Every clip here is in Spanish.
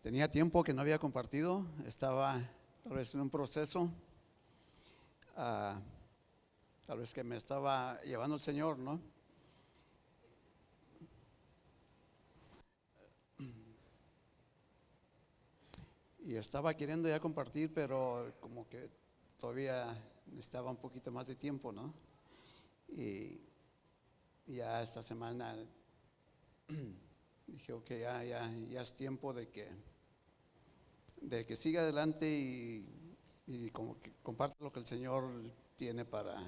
Tenía tiempo que no había compartido, estaba tal vez en un proceso, ah, tal vez que me estaba llevando el Señor, ¿no? Y estaba queriendo ya compartir, pero como que todavía necesitaba un poquito más de tiempo, ¿no? Y ya esta semana dije, ok, ya es tiempo de que siga adelante y como que comparte lo que el Señor tiene para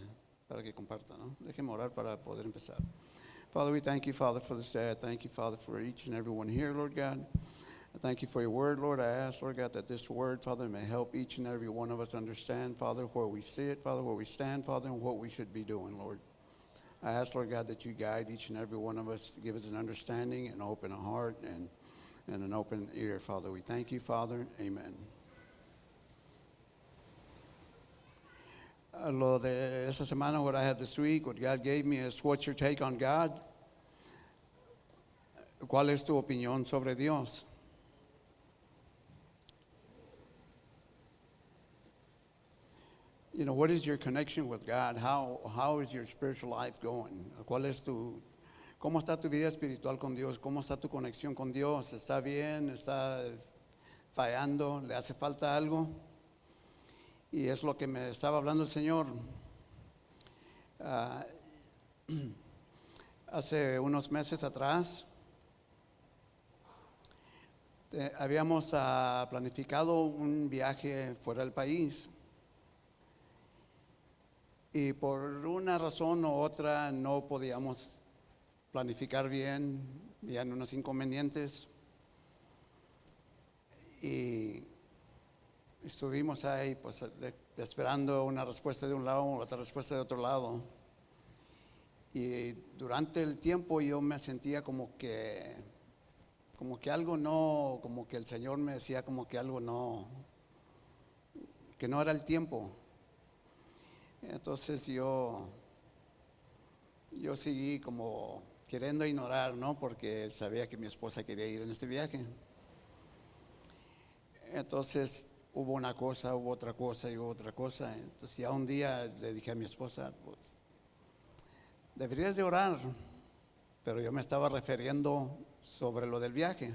que comparta, ¿no? Déjeme orar para poder empezar. Father, we thank you, Father, for this day. I thank you, Father, for each and every one here, Lord God. I thank you for your word, Lord. I ask, Lord God, that this word, Father, may help each and every one of us understand, Father, where we sit, Father, where we stand, Father, and what we should be doing, Lord. I ask, Lord God, that you guide each and every one of us, give us an understanding and open a heart and an open ear, Father. We thank you, Father. Amen. Lo de esta semana, what I had this week, what God gave me is, what's your take on God? ¿Cuál es tu opinión sobre Dios? You know, what is your connection with God? How is your spiritual life going? ¿Cómo está tu vida espiritual con Dios? ¿Cómo está tu conexión con Dios? ¿Está bien? ¿Está fallando? ¿Le hace falta algo? Y es lo que me estaba hablando el Señor. Hace unos meses atrás habíamos planificado un viaje fuera del país. Y por una razón u otra no podíamos planificar bien, habían unos inconvenientes. Y estuvimos ahí pues esperando una respuesta de un lado, otra respuesta de otro lado. Y durante el tiempo yo me sentía como que algo no, como que el Señor me decía como que algo no, que no era el tiempo. Entonces yo seguí como queriendo ignorar, ¿no? Porque sabía que mi esposa quería ir en este viaje. Entonces hubo una cosa, hubo otra cosa y hubo otra cosa. Entonces ya un día le dije a mi esposa, pues deberías de orar. Pero yo me estaba refiriendo sobre lo del viaje.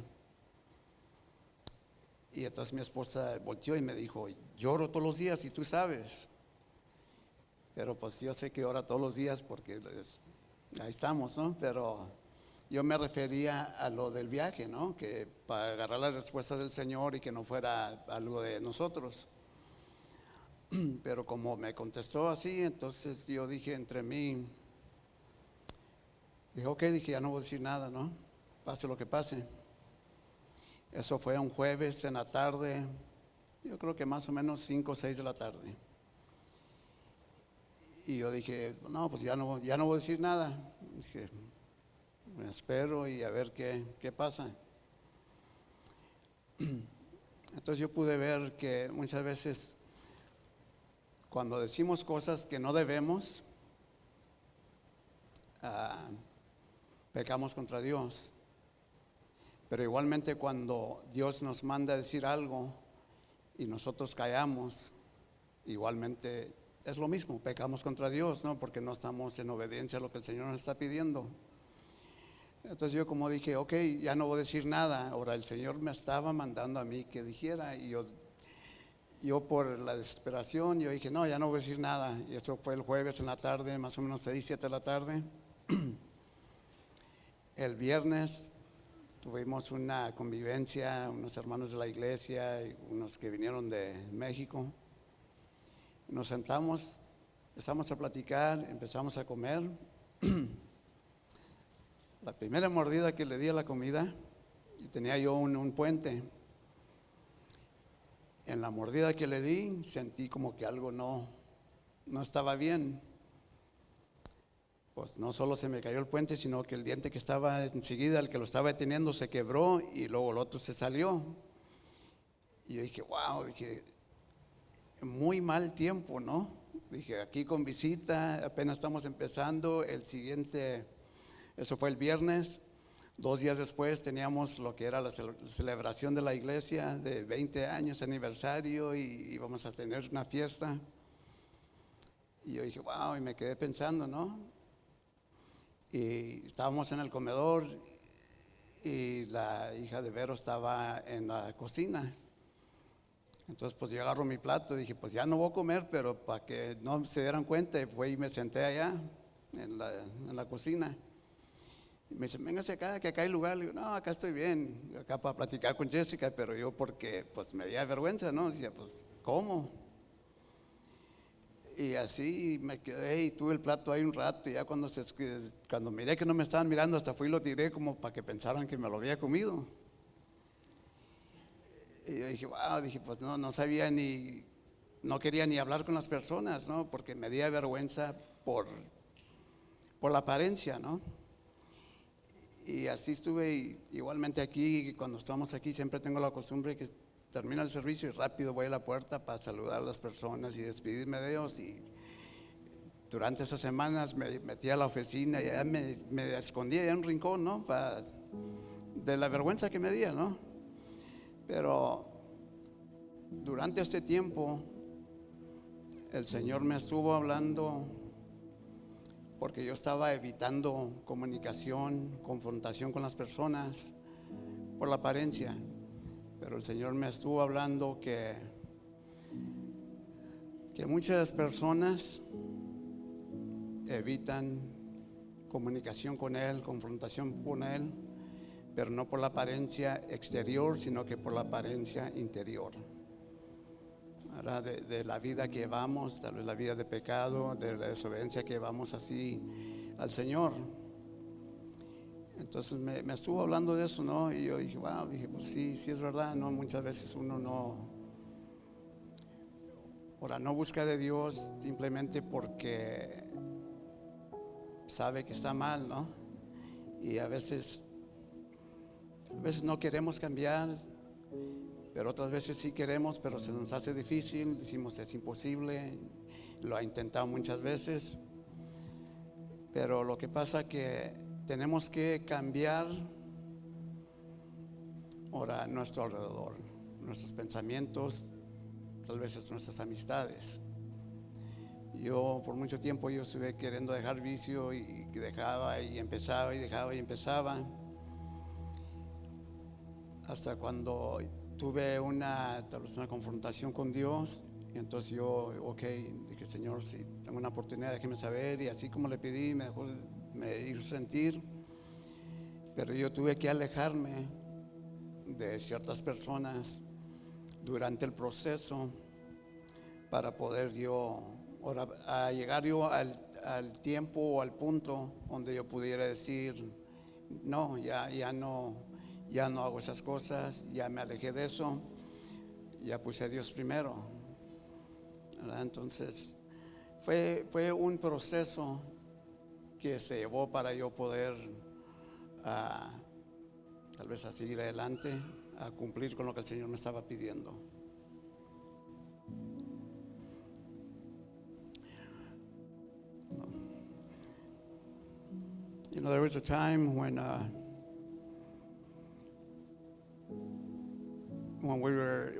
Y entonces mi esposa volteó y me dijo, lloro todos los días y tú sabes. Pero pues yo sé que ora todos los días porque ahí estamos, ¿no? Pero yo me refería a lo del viaje, ¿no? Que para agarrar la respuesta del Señor y que no fuera algo de nosotros. Pero como me contestó así, entonces yo dije entre mí, dije, ok, dije, ya no voy a decir nada, ¿no? Pase lo que pase. Eso fue un jueves en la tarde, yo creo que más o menos 5 o 6 de la tarde. Y yo dije, no, pues ya no voy a decir nada. Dije, me espero y a ver qué pasa. Entonces yo pude ver que muchas veces cuando decimos cosas que no debemos, pecamos contra Dios. Pero igualmente cuando Dios nos manda a decir algo y nosotros callamos, igualmente es lo mismo, pecamos contra Dios, ¿no? Porque no estamos en obediencia a lo que el Señor nos está pidiendo. Entonces yo como dije, ok, ya no voy a decir nada. Ahora el Señor me estaba mandando a mí que dijera y yo por la desesperación, yo dije, no, ya no voy a decir nada. Y eso fue el jueves en la tarde, más o menos 6, 7 de la tarde. El viernes tuvimos una convivencia, unos hermanos de la iglesia y unos que vinieron de México. Nos sentamos, empezamos a platicar, empezamos a comer. La primera mordida que le di a la comida, y tenía yo un puente. En la mordida que le di, sentí como que algo no estaba bien. Pues no solo se me cayó el puente, sino que el diente que estaba enseguida, el que lo estaba deteniendo, se quebró y luego el otro se salió. Y yo dije, wow, dije, muy mal tiempo, ¿no? Dije, aquí con visita, apenas estamos empezando, el siguiente, eso fue el viernes, 2 días después teníamos lo que era la celebración de la iglesia de 20 años aniversario y íbamos a tener una fiesta. Y yo dije, wow, y me quedé pensando, ¿no? Y estábamos en el comedor y la hija de Vero estaba en la cocina. Entonces pues yo agarro mi plato y dije, pues ya no voy a comer, pero para que no se dieran cuenta, fui y me senté allá en la cocina. Y me dice, véngase acá, que acá hay lugar. Le digo, no, acá estoy bien, acá para platicar con Jessica, pero yo porque pues me dio vergüenza, ¿no? Decía, pues, ¿cómo? Y así me quedé y tuve el plato ahí un rato y ya cuando miré que no me estaban mirando, hasta fui y lo tiré como para que pensaran que me lo había comido. Y yo dije, wow, dije, pues no sabía no quería ni hablar con las personas, ¿no? Porque me dio vergüenza por la apariencia, ¿no? Y así estuve igualmente aquí, cuando estamos aquí siempre tengo la costumbre que termina el servicio y rápido voy a la puerta para saludar a las personas y despedirme de ellos. Y durante esas semanas me metí a la oficina y ya me escondía en un rincón, ¿no? De la vergüenza que me dio, ¿no? Pero durante este tiempo el Señor me estuvo hablando porque yo estaba evitando comunicación, confrontación con las personas por la apariencia. Pero el Señor me estuvo hablando que muchas personas evitan comunicación con Él, confrontación con Él, pero no por la apariencia exterior, sino que por la apariencia interior. De la vida que llevamos, tal vez la vida de pecado, de la desobediencia que llevamos así al Señor. Entonces me estuvo hablando de eso, ¿no? Y yo dije, wow, dije, pues sí es verdad, ¿no? Muchas veces uno no busca de Dios simplemente porque sabe que está mal, ¿no? Y a veces no queremos cambiar, pero otras veces sí queremos, pero se nos hace difícil, decimos es imposible, lo ha intentado muchas veces, pero lo que pasa que tenemos que cambiar ahora a nuestro alrededor, nuestros pensamientos, tal vez nuestras amistades. Yo por mucho tiempo yo estuve queriendo dejar vicio y dejaba y empezaba y dejaba y empezaba, hasta cuando tuve tal vez una confrontación con Dios. Y entonces yo, dije, Señor, si tengo una oportunidad, déjeme saber. Y así como le pedí, me hizo sentir. Pero yo tuve que alejarme de ciertas personas durante el proceso para poder llegar al tiempo o al punto donde yo pudiera decir, no, ya no hago esas cosas, ya me alejé de eso, ya puse a Dios primero, ¿verdad? Entonces fue un proceso que se llevó para yo poder tal vez a seguir adelante, a cumplir con lo que el Señor me estaba pidiendo. You know, there was a time when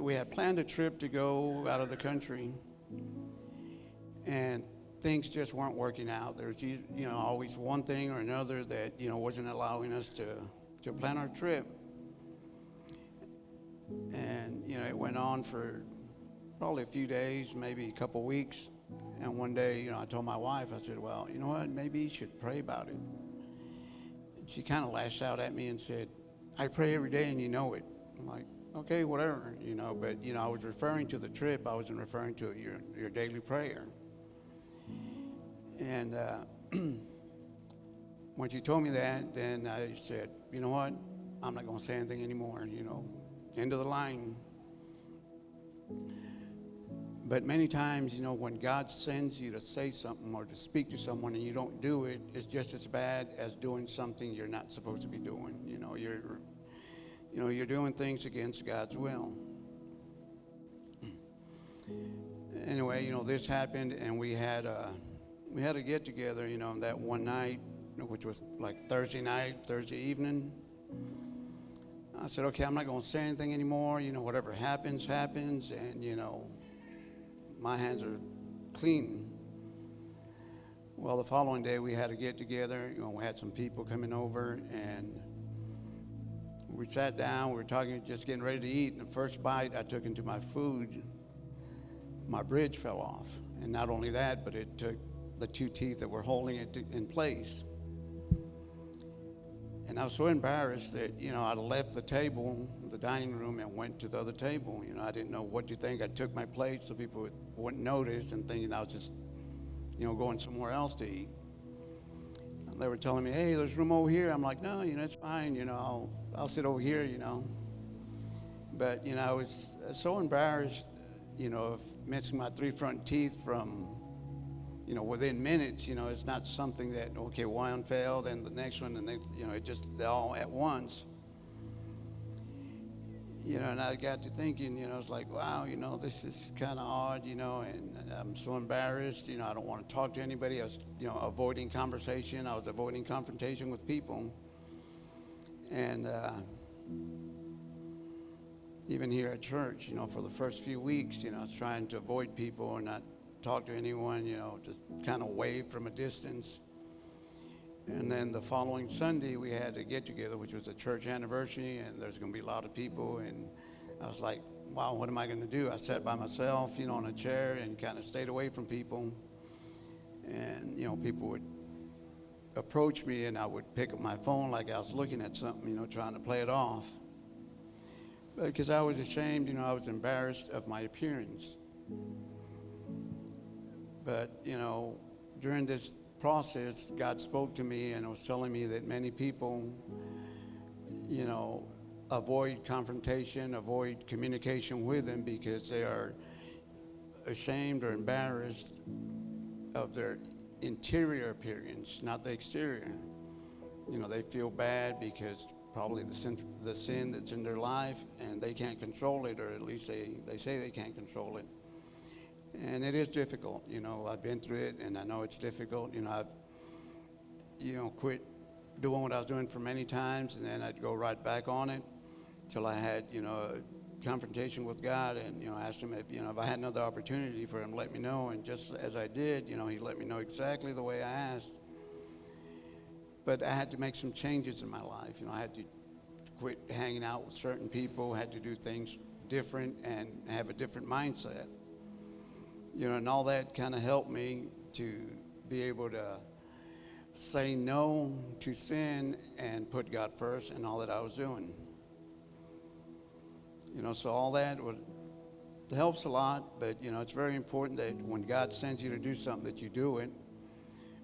we had planned a trip to go out of the country, and things just weren't working out. There was always one thing or another that wasn't allowing us to plan our trip, and it went on for probably a few days, maybe a couple weeks. And one day, I told my wife, I said, well, you know what, maybe you should pray about it. And she kind of lashed out at me and said, I pray every day and you know it. I'm like, okay, whatever, but I was referring to the trip. I wasn't referring to your daily prayer. And when she told me that, then I said, you know what, I'm not going to say anything anymore, end of the line. But many times, when God sends you to say something or to speak to someone and you don't do it, it's just as bad as doing something you're not supposed to be doing. You're doing things against God's will. Anyway, this happened, and we had a get together, that one night, which was like Thursday evening, I said, okay, I'm not going to say anything anymore. You know, whatever happens, happens. And, you know, my hands are clean. Well, the following day we had a get together. You know, we had some people coming over, and we sat down. We were talking, just getting ready to eat. And the first bite I took into my food, my bridge fell off. And not only that, but it took the 2 teeth that were holding it in place. And I was so embarrassed that, you know, I left the table, the dining room, and went to the other table. You know, I didn't know what to think. I took my plate so people wouldn't notice, and thinking I was just, you know, going somewhere else to eat. And they were telling me, hey, there's room over here. I'm like, no, you know, it's fine. You know, I'll sit over here, you know. But, you know, I was so embarrassed, you know, of missing my 3 front teeth from, you know, within minutes. You know, it's not something that, okay, one failed and the next one, and the next, you know, it just all at once. You know, and I got to thinking, you know, it's like, wow, you know, this is kind of odd, you know, and I'm so embarrassed. You know, I don't want to talk to anybody. I was, you know, avoiding conversation. I was avoiding confrontation with people. And even here at church, you know, for the first few weeks, you know, I was trying to avoid people and not talk to anyone, you know, just kind of wave from a distance. And then the following Sunday, we had a get-together, which was a church anniversary, and there's going to be a lot of people. And I was like, wow, what am I going to do? I sat by myself, you know, on a chair and kind of stayed away from people. And, you know, people would approach me, and I would pick up my phone like I was looking at something, you know, trying to play it off. Because I was ashamed, you know, I was embarrassed of my appearance. But, you know, during this process, God spoke to me and was telling me that many people, you know, avoid confrontation, avoid communication with Him because they are ashamed or embarrassed of their interior appearance, not the exterior. You know, they feel bad because probably the sin that's in their life, and they can't control it, or at least they say they can't control it. And it is difficult, you know. I've been through it, and I know it's difficult. You know, I've, you know, quit doing what I was doing for many times, and then I'd go right back on it till I had, you know, a confrontation with God, and, you know, asked Him if, you know, if I had another opportunity for Him to let me know. And just as I did, you know, He let me know exactly the way I asked. But I had to make some changes in my life. You know, I had to quit hanging out with certain people, had to do things different and have a different mindset. You know, and all that kind of helped me to be able to say no to sin and put God first in all that I was doing. You know, so all that helps a lot, but, you know, it's very important that when God sends you to do something, that you do it.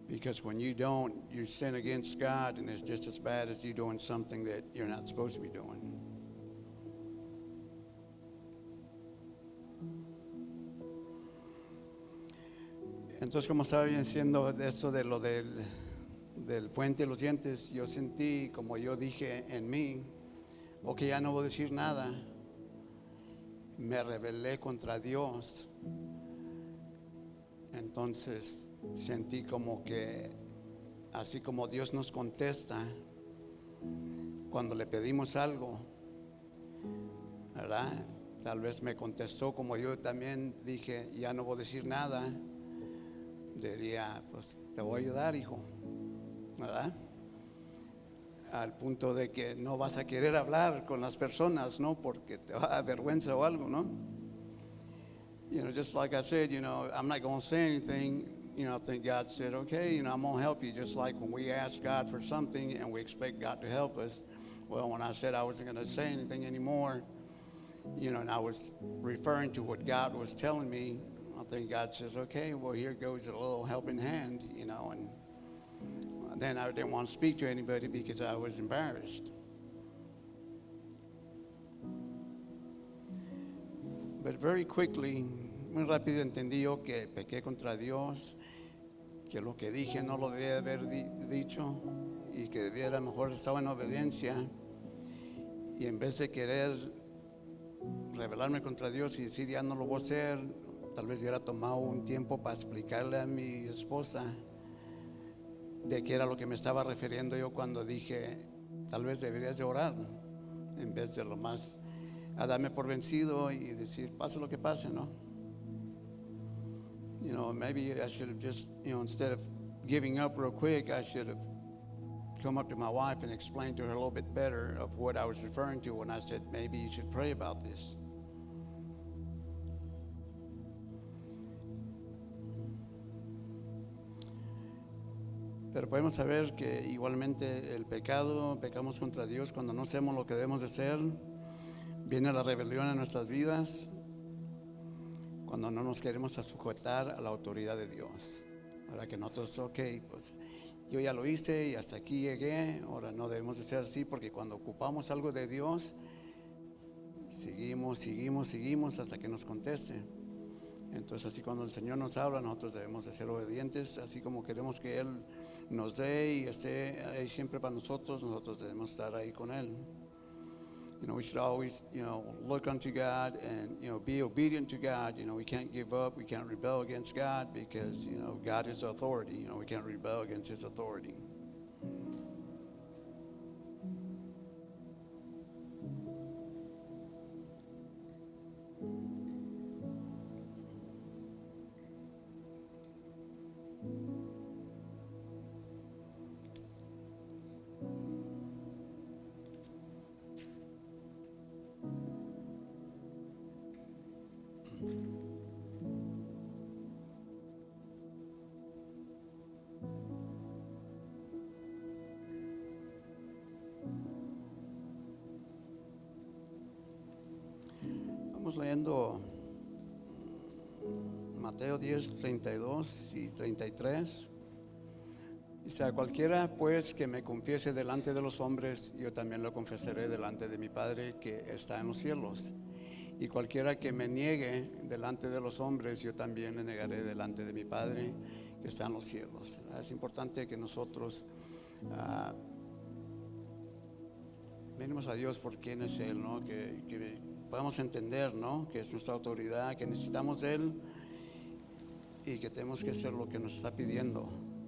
Because when you don't, you sin against God, and it's just as bad as you doing something that you're not supposed to be doing. Entonces, como estaba diciendo esto de lo del puente de los dientes, yo sentí, como yo dije en mí, ok, ya no voy a decir nada. Me rebelé contra Dios. Entonces sentí como que, así como Dios nos contesta cuando le pedimos algo, ¿verdad? Tal vez me contestó como yo también dije, ya no voy a decir nada. Diría, pues te voy a ayudar, hijo, ¿verdad? Al punto de que no vas a querer hablar con las personas, ¿no? Porque te va a dar vergüenza o algo, ¿no? You know, just like I said, you know, I'm not going to say anything. You know, I think God said, okay, you know, I'm going to help you. Just like when we ask God for something and we expect God to help us. Well, when I said I wasn't going to say anything anymore, you know, and I was referring to what God was telling me, I think God says, okay, well, here goes a little helping hand, you know. And then I didn't want to speak to anybody because I was embarrassed. But very quickly, muy rápido entendí yo que pequé contra Dios, que lo que dije no lo debía haber dicho y que debiera mejor estar en obediencia. Y en vez de querer rebelarme contra Dios y decir ya no lo voy a hacer, tal vez hubiera tomado un tiempo para explicarle a mi esposa de qué era lo que me estaba refiriendo yo cuando dije tal vez deberías de orar en vez de lo más a darme por vencido y decir pase lo que pase, ¿no? You know, maybe I should have just, you know, instead of giving up real quick, I should have come up to my wife and explained to her a little bit better of what I was referring to when I said maybe you should pray about this. Pero podemos saber que igualmente el pecado, pecamos contra Dios cuando no hacemos lo que debemos de hacer. Viene la rebelión en nuestras vidas cuando no nos queremos sujetar a la autoridad de Dios. Ahora que nosotros, ok, pues yo ya lo hice y hasta aquí llegué, ahora no debemos de ser así, porque cuando ocupamos algo de Dios, seguimos hasta que nos conteste. Entonces así cuando el Señor nos habla, nosotros debemos de ser obedientes, así como queremos que Él nos dé y esté ahí siempre para nosotros, nosotros debemos estar ahí con Él. You know, we should always, you know, look unto God and, you know, be obedient to God. You know, we can't give up, we can't rebel against God because, you know, God is authority. You know, we can't rebel against His authority. Estamos leyendo Mateo 10, 32 y 33. Dice: a cualquiera pues que me confiese delante de los hombres, yo también lo confesaré delante de mi Padre que está en los cielos. Y cualquiera que me niegue delante de los hombres, yo también le negaré delante de mi Padre que está en los cielos. Es importante que nosotros venimos a Dios por quién es Él, ¿no? Que podamos entender, ¿no? Que es nuestra autoridad, que necesitamos de Él y que tenemos que hacer lo que nos está pidiendo,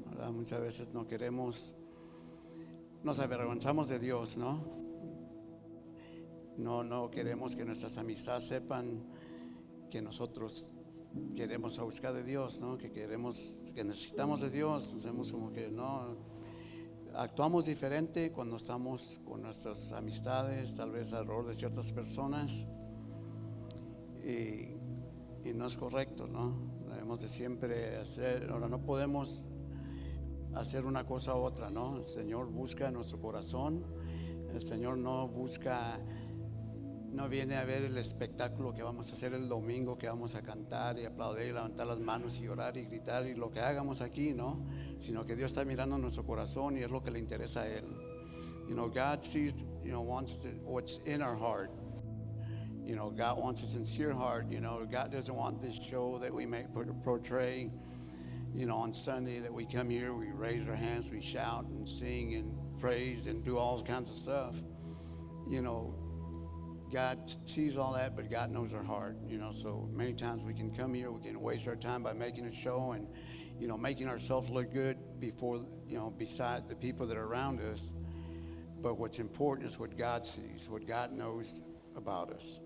¿verdad? Muchas veces no queremos, nos avergonzamos de Dios, ¿no? No queremos que nuestras amistades sepan que nosotros queremos buscar de Dios, ¿no? Que necesitamos de Dios. Hacemos como que no, actuamos diferente cuando estamos con nuestras amistades, tal vez alrededor de ciertas personas, y no es correcto, ¿no? Debemos de siempre hacer, ahora no podemos hacer una cosa u otra, ¿no? El Señor busca nuestro corazón. El Señor no viene a ver el espectáculo que vamos a hacer el domingo, que vamos a cantar y aplaudir y levantar las manos y orar y gritar y lo que hagamos aquí, ¿no? Sino que Dios está mirando nuestro corazón y es lo que le interesa a Él. You know, God sees, you know, what's in our heart. You know, God wants a sincere heart. You know, God doesn't want this show that we may portray, you know, on Sunday, that we come here, we raise our hands, we shout and sing and praise and do all kinds of stuff. You know, God sees all that, but God knows our heart, you know. So many times we can come here, we can waste our time by making a show and, you know, making ourselves look good before, you know, beside the people that are around us. But what's important is what God sees, what God knows about us.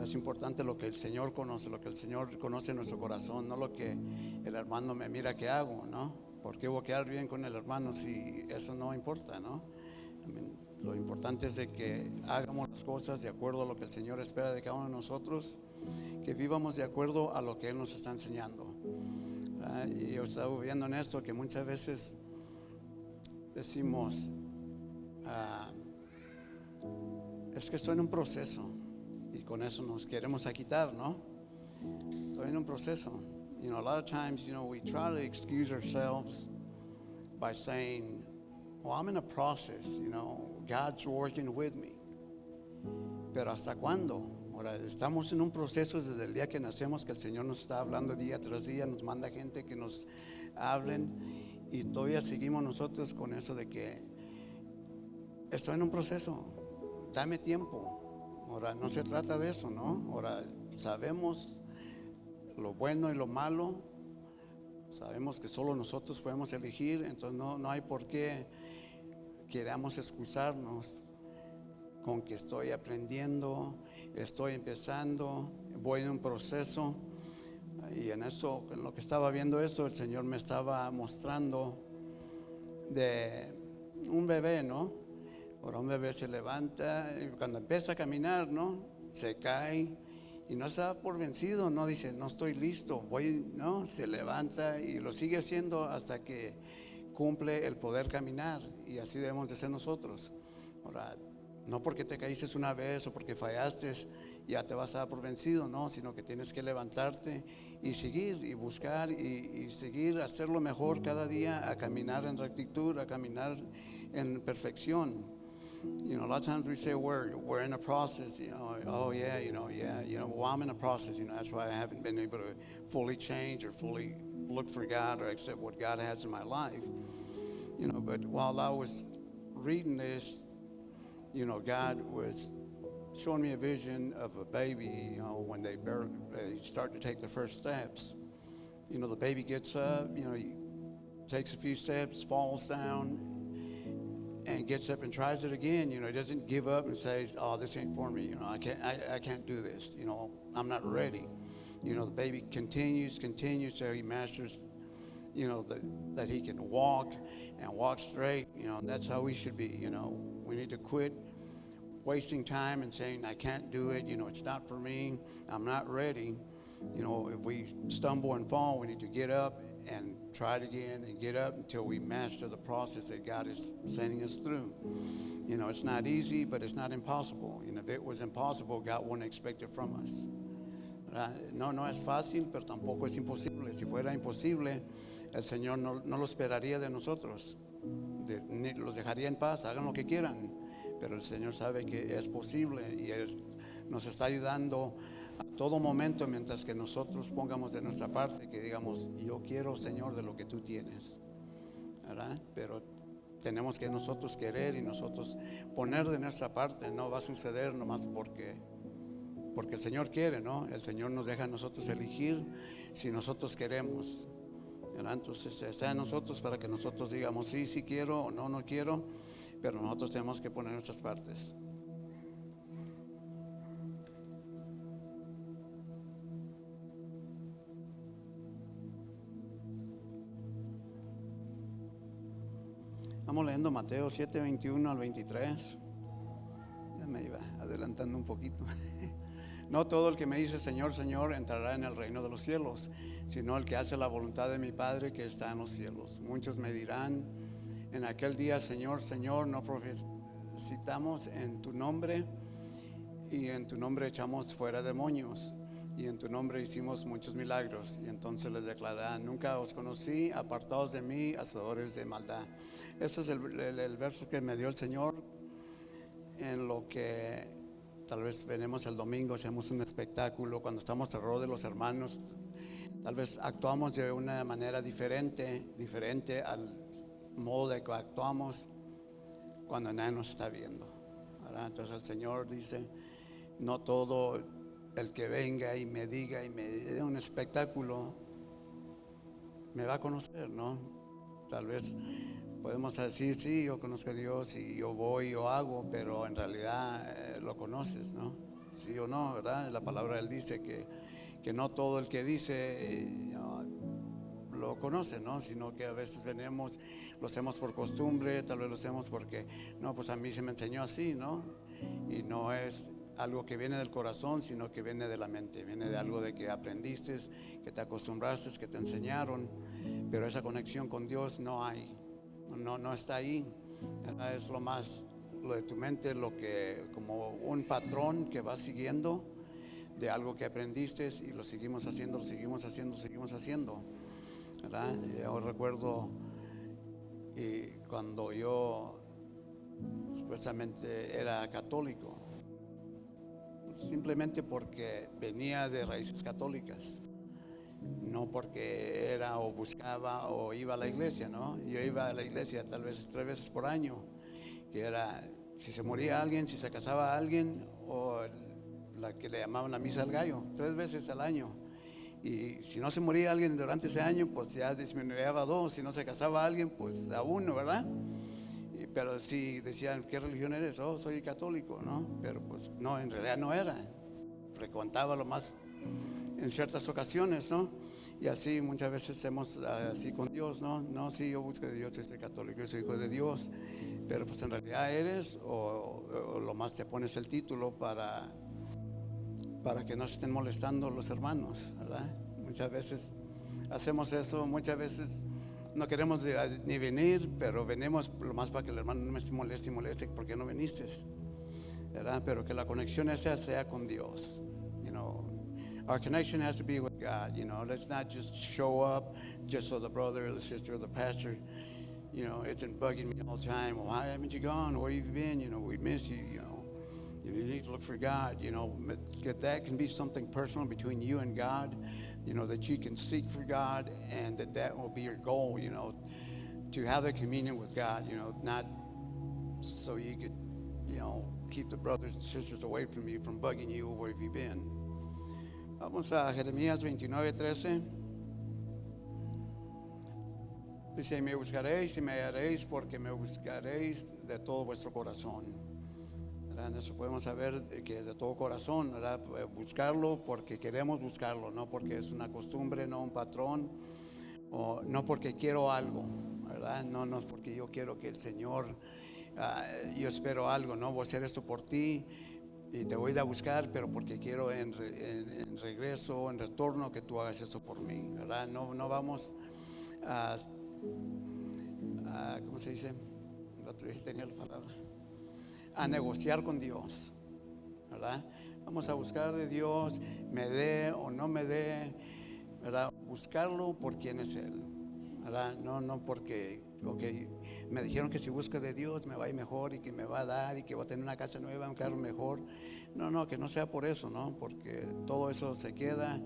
Es importante lo que el Señor conoce, lo que el Señor conoce en nuestro corazón, no lo que el hermano me mira que hago, ¿no? ¿Por qué voy a quedar bien con el hermano si eso no importa, ¿no? Lo importante es de que hagamos las cosas de acuerdo a lo que el Señor espera de cada uno de nosotros, que vivamos de acuerdo a lo que Él nos está enseñando. Y yo estaba viendo en esto que muchas veces decimos, es que estoy en un proceso y con eso nos queremos quitar, ¿no? Estoy en un proceso. You know, a lot of times, you know, we try to excuse ourselves by saying, well, I'm in a process, you know, God's working with me. Pero ¿hasta cuándo? Ahora, estamos en un proceso desde el día que nacemos, que el Señor nos está hablando día tras día, nos manda gente que nos hablen, y todavía seguimos nosotros con eso de que estoy en un proceso, dame tiempo. Ahora, no se trata de eso, ¿no? Ahora, sabemos lo bueno y lo malo, sabemos que solo nosotros podemos elegir, entonces no hay por qué queramos excusarnos con que estoy aprendiendo, estoy empezando, voy en un proceso. Y en eso, en lo que estaba viendo esto, el Señor me estaba mostrando de un bebé, ¿no? Ahora un bebé se levanta y cuando empieza a caminar, ¿no? Se cae y no se da por vencido, no dice, no estoy listo, voy, ¿no? Se levanta y lo sigue haciendo hasta que cumple el poder caminar, y así debemos de ser nosotros. Ahora, no porque te caíste una vez o porque fallaste ya te vas a dar por vencido, no, sino que tienes que levantarte y seguir y buscar y seguir, hacerlo mejor cada día, a caminar en rectitud, a caminar en perfección. You know, a lot of times we say we're in a process, you know, oh yeah, well, I'm in a process, that's why I haven't been able to fully change or fully look for God or accept what God has in my life. But while I was reading this, God was showing me a vision of a baby, when they start to take the first steps. The baby gets up, he takes a few steps, falls down, and gets up and tries it again. He doesn't give up and says, "Oh, this ain't for me. I can't do this. I'm not ready." The baby continues till he masters, that he can walk and walk straight. That's how we should be. We need to quit wasting time and saying, "I can't do it. It's not for me. I'm not ready." If we stumble and fall, we need to get up and try it again and get up until we master the process that God is sending us through. It's not easy, but it's not impossible. If it was impossible, God wouldn't expect it from us. No es fácil, pero tampoco es imposible. Si fuera imposible, el Señor no lo esperaría de nosotros. Ni los dejaría en paz, hagan lo que quieran. Pero el Señor sabe que es posible y nos está ayudando a todo momento, mientras que nosotros pongamos de nuestra parte, que digamos, yo quiero, Señor, de lo que tú tienes, ¿verdad? Pero tenemos que nosotros querer y nosotros poner de nuestra parte. No va a suceder nomás porque el Señor quiere, ¿no? El Señor nos deja a nosotros elegir si nosotros queremos, ¿verdad? Entonces está en nosotros para que nosotros digamos sí quiero o no quiero, pero nosotros tenemos que poner nuestras partes. Estamos leyendo Mateo 7, 21 al 23. Ya me iba adelantando un poquito. No todo el que me dice Señor, Señor entrará en el reino de los cielos, sino el que hace la voluntad de mi Padre que está en los cielos. Muchos me dirán en aquel día, Señor, Señor, no profetizamos en tu nombre, y en tu nombre echamos fuera demonios, y en tu nombre hicimos muchos milagros. Y entonces les declararán, nunca os conocí, apartados de mí, hacedores de maldad. Ese es el verso que me dio el Señor, en lo que tal vez venimos el domingo, hacemos un espectáculo, cuando estamos alrededor de los hermanos, tal vez actuamos de una manera diferente al modo de que actuamos cuando nadie nos está viendo, ¿verdad? Entonces el Señor dice, no todo el que venga y me diga y me dé un espectáculo me va a conocer, ¿no? Tal vez podemos decir, sí, yo conozco a Dios y yo voy, yo hago, pero en realidad lo conoces, ¿no? Sí o no, ¿verdad? La palabra de Él dice que no todo el que dice lo conoce, ¿no? Sino que a veces venimos, lo hacemos por costumbre, tal vez lo hacemos porque, no, pues a mí se me enseñó así, ¿no? Y no es algo que viene del corazón, sino que viene de la mente, viene de algo de que aprendiste, que te acostumbraste, que te enseñaron, pero esa conexión con Dios no hay. No está ahí. Es lo de tu mente, lo que como un patrón que vas siguiendo de algo que aprendiste, y lo seguimos haciendo, ¿verdad? Yo recuerdo cuando yo supuestamente era católico, simplemente porque venía de raíces católicas, no porque era o buscaba o iba a la iglesia, ¿no? Yo iba a la iglesia tal vez 3 veces por año, que era si se moría alguien, si se casaba alguien, o la que le llamaban la misa del gallo, 3 veces al año. Y si no se moría alguien durante ese año, pues ya disminuía a 2, si no se casaba alguien, pues a 1, ¿verdad? pero sí decían, ¿qué religión eres? Oh, soy católico, ¿no? Pero pues no, en realidad no era. Frecuentaba lo más en ciertas ocasiones, ¿no? Y así muchas veces hacemos así con Dios, ¿no? No, sí, yo busco de Dios, yo soy católico, yo soy hijo de Dios, pero pues en realidad eres, o lo más te pones el título para que no se estén molestando los hermanos, ¿verdad? Muchas veces hacemos eso, muchas veces no queremos ni venir, pero venimos lo más para que el hermano no me esté moleste y moleste, ¿por qué no viniste? ¿Verdad? Pero que la conexión esa sea con Dios. You know, our connection has to be with God. You know, let's not just show up just so the brother or the sister or the pastor, you know, isn't bugging me all the time. Well, why haven't you gone? Where have you been? You know, we miss you. You need to look for God. You know, that can be something personal between you and God. You know, that you can seek for God, and that will be your goal. You know, to have the communion with God. You know, not so you could, you know, keep the brothers and sisters away from you, from bugging you. Where have you been? Vamos a Jeremías 29:13. Dice, me buscaréis y me hallaréis, porque me buscaréis de todo vuestro corazón. ¿Verdad? Eso podemos saber que de todo corazón, ¿verdad? Buscarlo porque queremos buscarlo, no porque es una costumbre, no un patrón, o no porque quiero algo, ¿verdad? No es porque yo quiero que el Señor, yo espero algo, no voy a hacer esto por ti y te voy a ir a buscar, pero porque quiero en regreso, en retorno, que tú hagas esto por mí, ¿verdad? No vamos a ¿cómo se dice? El otro día tenía la palabra, a negociar con Dios, ¿verdad? Vamos a buscar de Dios, me dé o no me dé, ¿verdad? Buscarlo por quién es Él, ¿verdad? No porque, okay, me dijeron que si busco de Dios me va a ir mejor y que me va a dar y que voy a tener una casa nueva, un carro mejor. No, que no sea por eso, ¿no? Porque todo eso se queda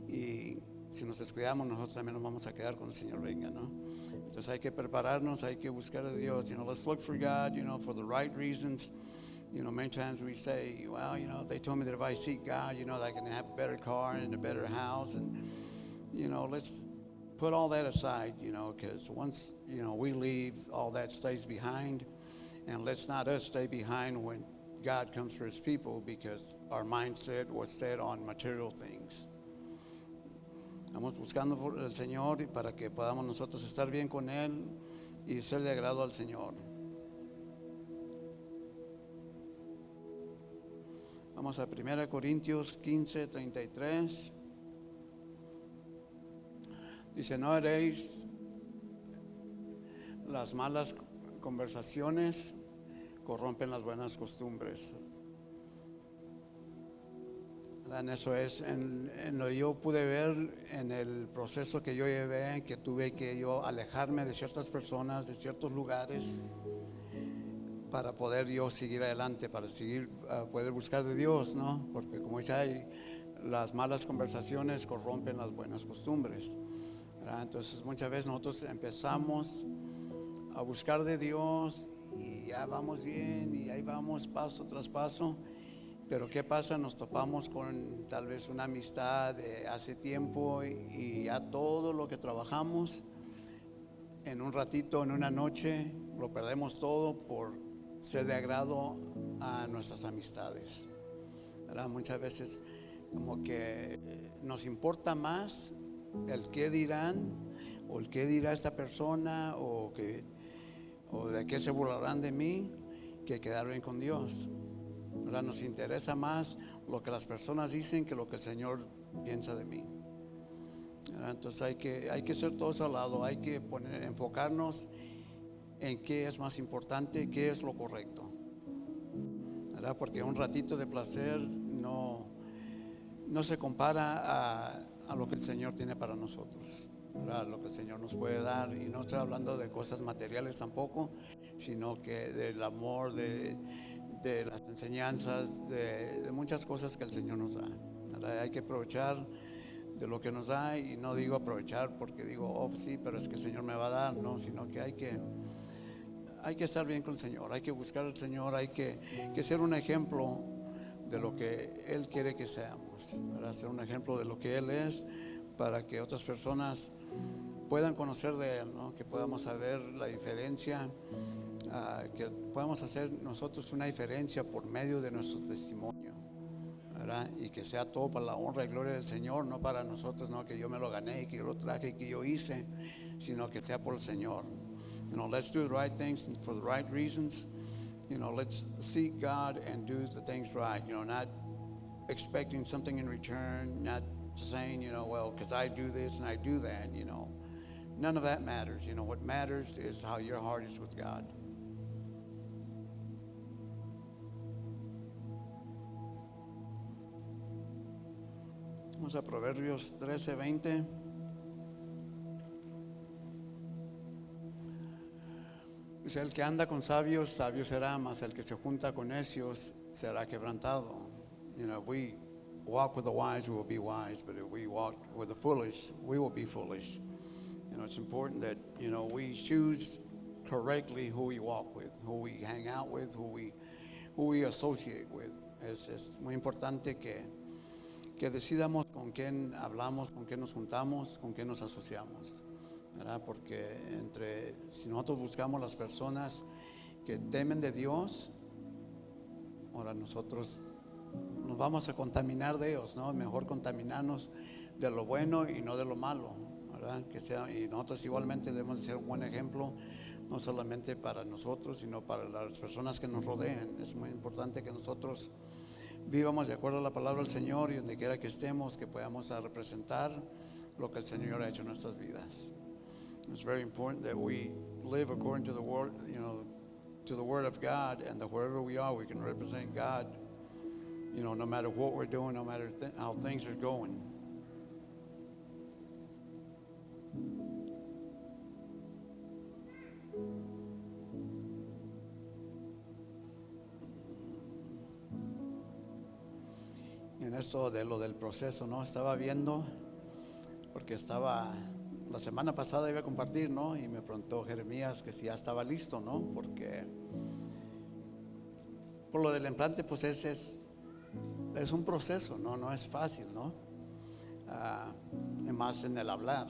y si nos descuidamos nosotros también nos vamos a quedar cuando el Señor venga, ¿no? Entonces hay que prepararnos, hay que buscar a Dios. You know, let's look for God, you know, for the right reasons. You know, many times we say, well, you know, they told me that if I seek God, you know, that I can have a better car and a better house. And, you know, let's put all that aside, you know, because once, you know, we leave, all that stays behind. And let's not us stay behind when God comes for His people, because our mindset was set on material things. Estamos buscando por el Señor y para que podamos nosotros estar bien con Él y ser de agrado al Señor. Vamos a 1 Corintios 15:33. Dice, no haréis las malas conversaciones, corrompen las buenas costumbres. Eso es en lo que yo pude ver en el proceso que yo llevé, que tuve que yo alejarme de ciertas personas, de ciertos lugares, para poder yo seguir adelante, para poder buscar de Dios, ¿no? Porque como dice, las malas conversaciones corrompen las buenas costumbres, ¿verdad? Entonces muchas veces nosotros empezamos a buscar de Dios y ya vamos bien y ahí vamos paso tras paso. Pero ¿qué pasa? Nos topamos con tal vez una amistad de hace tiempo y ya todo lo que trabajamos en un ratito, en una noche, lo perdemos todo por ser de agrado a nuestras amistades, ¿verdad? Muchas veces como que nos importa más el qué dirán o el qué dirá esta persona o de qué se burlarán de mí, que quedar bien con Dios. ¿Verdad? Nos interesa más lo que las personas dicen que lo que el Señor piensa de mí, ¿verdad? Entonces hay que ser todos al lado, hay que enfocarnos en qué es más importante, qué es lo correcto, ¿verdad? Porque un ratito de placer no se compara a lo que el Señor tiene para nosotros, ¿verdad? Lo que el Señor nos puede dar, y no estoy hablando de cosas materiales tampoco, sino que del amor, de las enseñanzas, de muchas cosas que el Señor nos da, ¿verdad? Hay que aprovechar de lo que nos da, y no digo aprovechar porque digo, oh sí, pero es que el Señor me va a dar, no, sino que hay que estar bien con el Señor, hay que buscar al Señor, hay que ser un ejemplo de lo que Él quiere que seamos, ¿verdad? Ser un ejemplo de lo que Él es, para que otras personas puedan conocer de Él, ¿no? Que podamos saber la diferencia que podamos hacer nosotros una diferencia por medio de nuestro testimonio, ¿verdad? Y que sea todo para la honra y gloria del Señor, no para nosotros, no que yo me lo gané, que yo lo traje, que yo hice, sino que sea por el Señor. Let's do the right things for the right reasons. Let's seek God and do the things right. Not expecting something in return, not saying, well, because I do this and I do that. None of that matters. What matters is how your heart is with God. Vamos a Proverbios 13:20. Dice: el que anda con sabios, sabio será, mas el que se junta con necios será quebrantado. If we walk with the wise, we will be wise, but if we walk with the foolish, we will be foolish. It's important that, we choose correctly who we walk with, who we hang out with, who we associate with. Es muy importante que decidamos con quién hablamos, con quién nos juntamos, con quién nos asociamos, ¿verdad? Porque si nosotros buscamos las personas que temen de Dios, ahora nosotros nos vamos a contaminar de ellos, ¿no? Mejor contaminarnos de lo bueno y no de lo malo, ¿verdad? Y nosotros igualmente debemos ser un buen ejemplo, no solamente para nosotros, sino para las personas que nos rodean. Es muy importante que nosotros vivamos de acuerdo a la palabra del Señor, y donde quiera que estemos, que podamos representar lo que el Señor ha hecho en nuestras vidas. It's very important that we live according to the word, to the word of God, and that wherever we are, we can represent God, no matter what we're doing, no matter how things are going. En esto de lo del proceso, ¿no? Estaba viendo, porque la semana pasada iba a compartir, ¿no? Y me preguntó Jeremías que si ya estaba listo, ¿no? Porque por lo del implante, pues es un proceso, ¿no? No es fácil, ¿no? Más en el hablar.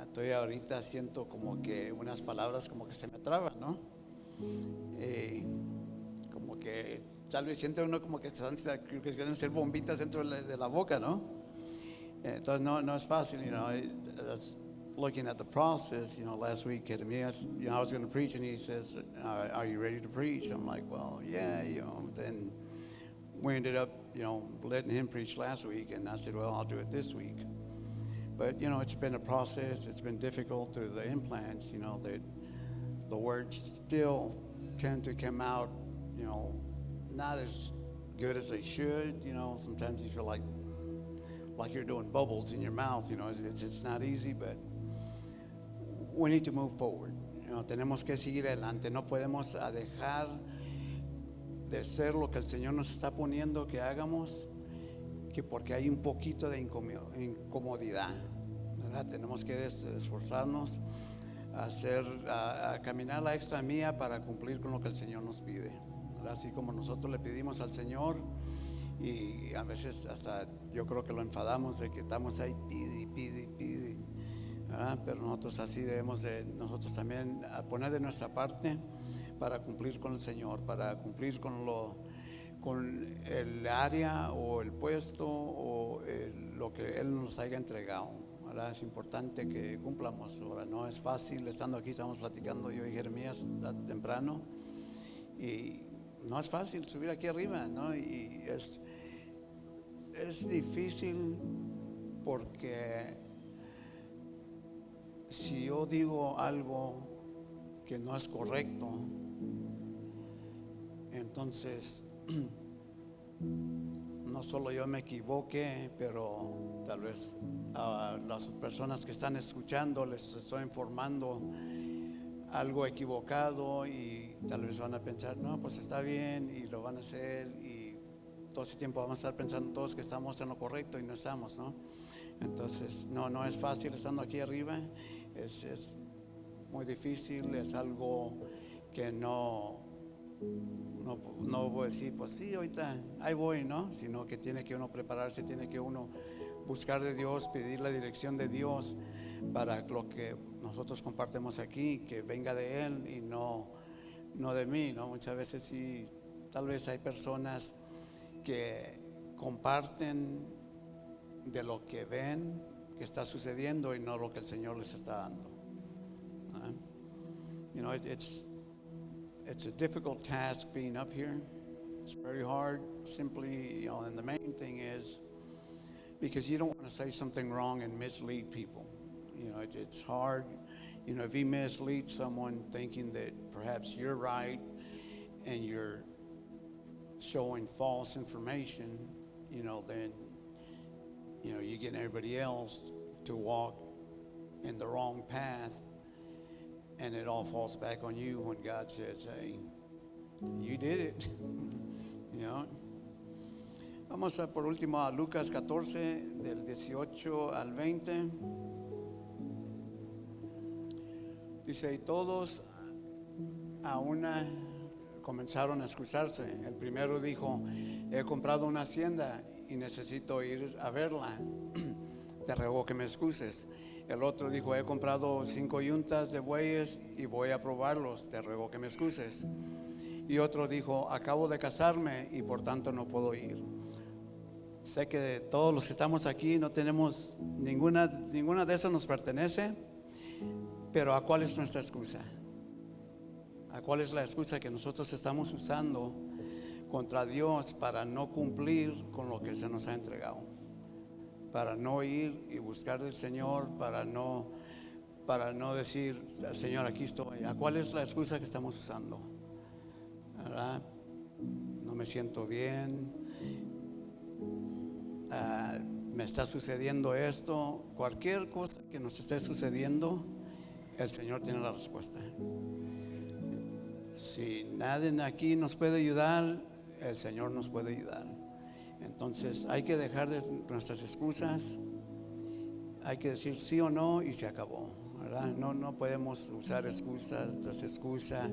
Estoy ahorita, siento como que unas palabras como que se me traban, ¿no? Como que tal vez siente uno como que quieren ser bombitas dentro de la boca, ¿no? Entonces no es fácil, that's looking at the process. Last week Jeremias, I was going to preach, and he says, are you ready to preach? I'm like, well, yeah, then we ended up, letting him preach last week, and I said, well, I'll do it this week. But, it's been a process. It's been difficult through the implants, the words still tend to come out, not as good as they should. Sometimes you feel like you're doing bubbles in your mouth. It's not easy, but we need to move forward. Tenemos que seguir adelante. No podemos dejar de ser lo que el Señor nos está poniendo que hagamos, que porque hay un poquito de incomodidad, ¿verdad? Tenemos que esforzarnos a caminar la extra mía para cumplir con lo que el Señor nos pide, ¿verdad? Así como nosotros le pedimos al Señor, y a veces hasta yo creo que lo enfadamos de que estamos ahí pide, ¿verdad? Pero nosotros así debemos de nosotros también poner de nuestra parte para cumplir con el Señor, para cumplir con el área o el puesto o lo que Él nos haya entregado, ¿verdad? Es importante que cumplamos. Ahora, no es fácil, estando aquí, estamos platicando yo y Jeremías temprano, y no es fácil subir aquí arriba, ¿no? Y es difícil, porque si yo digo algo que no es correcto, entonces no solo yo me equivoqué, pero tal vez a las personas que están escuchando les estoy informando algo equivocado, y tal vez van a pensar, no, pues está bien, y lo van a hacer, y todo ese tiempo vamos a estar pensando todos que estamos en lo correcto y no estamos, ¿no? Entonces no es fácil estando aquí arriba, es muy difícil, es algo que no voy a decir, pues sí, ahorita ahí voy, ¿no? Sino que tiene que uno prepararse, tiene que uno buscar de Dios, pedir la dirección de Dios para lo que nosotros compartimos aquí, que venga de Él y no no de mí, ¿no? Muchas veces sí, tal vez hay personas que comparten de lo que ven que está sucediendo y no lo que el Señor les está dando. You know, it's a difficult task being up here. It's very hard, simply, you know, and the main thing is because you don't want to say something wrong and mislead people. You know, it's hard. You know, if you mislead someone thinking that perhaps you're right and you're showing false information, you know, then, you know, you're getting everybody else to walk in the wrong path, and it all falls back on you when God says, hey, you did it. You know? Vamos a, por último a Lucas 14, del 18 al 20. Dice, y todos a una comenzaron a excusarse. El primero dijo, he comprado una hacienda y necesito ir a verla. Te ruego que me excuses. El otro dijo, he comprado 5 yuntas de bueyes y voy a probarlos. Te ruego que me excuses. Y otro dijo, acabo de casarme y por tanto no puedo ir. Sé que de todos los que estamos aquí no tenemos ninguna de esas nos pertenece, pero ¿a cuál es nuestra excusa? ¿A cuál es la excusa que nosotros estamos usando contra Dios para no cumplir con lo que se nos ha entregado? Para no ir y buscar al Señor, para no decir, Señor, aquí estoy. ¿A cuál es la excusa que estamos usando? ¿Verdad? No me siento bien, me está sucediendo esto. Cualquier cosa que nos esté sucediendo, el Señor tiene la respuesta. Si nadie aquí nos puede ayudar, el Señor nos puede ayudar. Entonces hay que dejar de nuestras excusas, hay que decir sí o no y se acabó, ¿verdad? No podemos usar excusas tras excusa,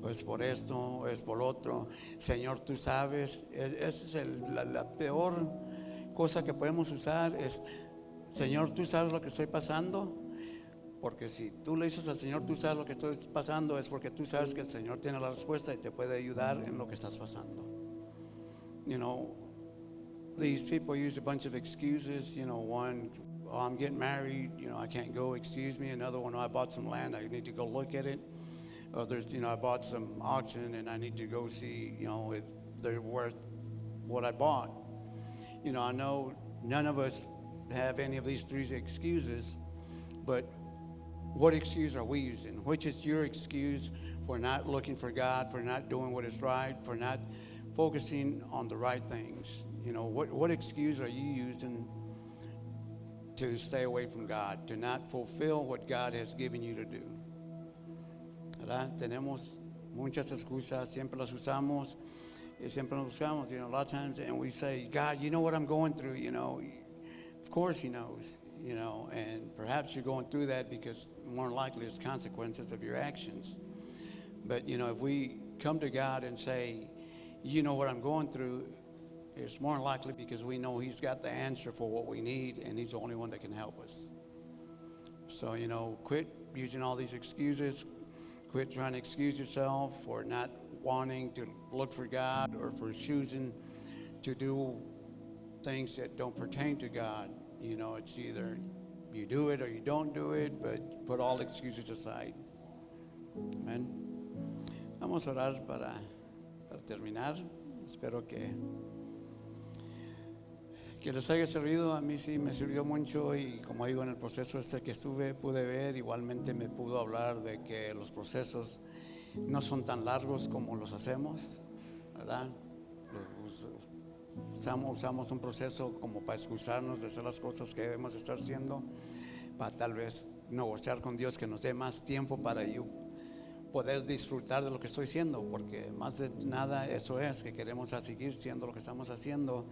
o es por esto, o es por otro. Señor, tú sabes, esa es la peor cosa que podemos usar, es Señor, tú sabes lo que estoy pasando. Porque si tú le dices al Señor, tú sabes lo que estoy pasando, es porque tú sabes que el Señor tiene la respuesta y te puede ayudar en lo que estás pasando. You know, these people use a bunch of excuses. You know, one, oh, I'm getting married, you know, I can't go, excuse me. Another one, oh, I bought some land, I need to go look at it. Others, you know, I bought some auction and I need to go see, you know, if they're worth what I bought. You know, I know none of us have any of these 3 excuses, but what excuse are we using? Which is your excuse for not looking for God, for not doing what is right, for not focusing on the right things? You know, what excuse are you using to stay away from God, to not fulfill what God has given you to do? ¿Verdad? Tenemos muchas excusas, siempre las usamos, y siempre nos buscamos, you know, a lot of times, and we say, God, you know what I'm going through, you know. Of course He knows, you know, and perhaps you're going through that because more likely it's consequences of your actions. But, you know, if we come to God and say, you know what I'm going through, it's more likely because we know He's got the answer for what we need, and He's the only one that can help us. So, you know, quit using all these excuses. Quit trying to excuse yourself for not wanting to look for God or for choosing to do things that don't pertain to God. You know, it's either you do it or you don't do it, but put all excuses aside. Amen. Vamos a orar para terminar. Espero que les haya servido. A mí sí me sirvió mucho, y como digo, en el proceso que estuve pude ver, igualmente me pudo hablar de que los procesos no son tan largos como los hacemos, ¿verdad? Usamos un proceso como para excusarnos de hacer las cosas que debemos estar haciendo, para tal vez negociar con Dios que nos dé más tiempo para yo poder disfrutar de lo que estoy haciendo, porque más de nada eso es, que queremos seguir siendo lo que estamos haciendo,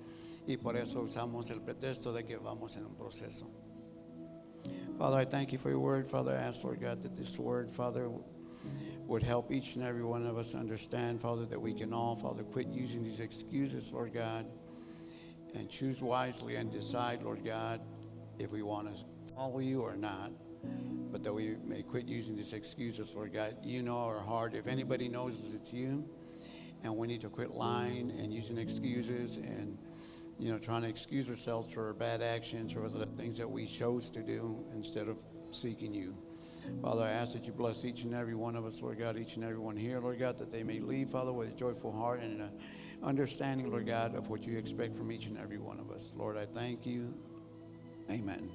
y por eso usamos el pretexto de que vamos en un proceso. Father, I thank you for your word. Father, I ask, Lord God, that this word, Father, would help each and every one of us understand, Father, that we can all, Father, quit using these excuses, Lord God, and choose wisely and decide, Lord God, if we want to follow you or not. but that we may quit using these excuses, Lord God. You know our heart. If anybody knows, it's you. And we need to quit lying and using excuses and, trying to excuse ourselves for our bad actions or the things that we chose to do instead of seeking you. Father, I ask that you bless each and every one of us, Lord God, each and every one here, Lord God, that they may leave, Father, with a joyful heart and an understanding, Lord God, of what you expect from each and every one of us. Lord, I thank you. Amen.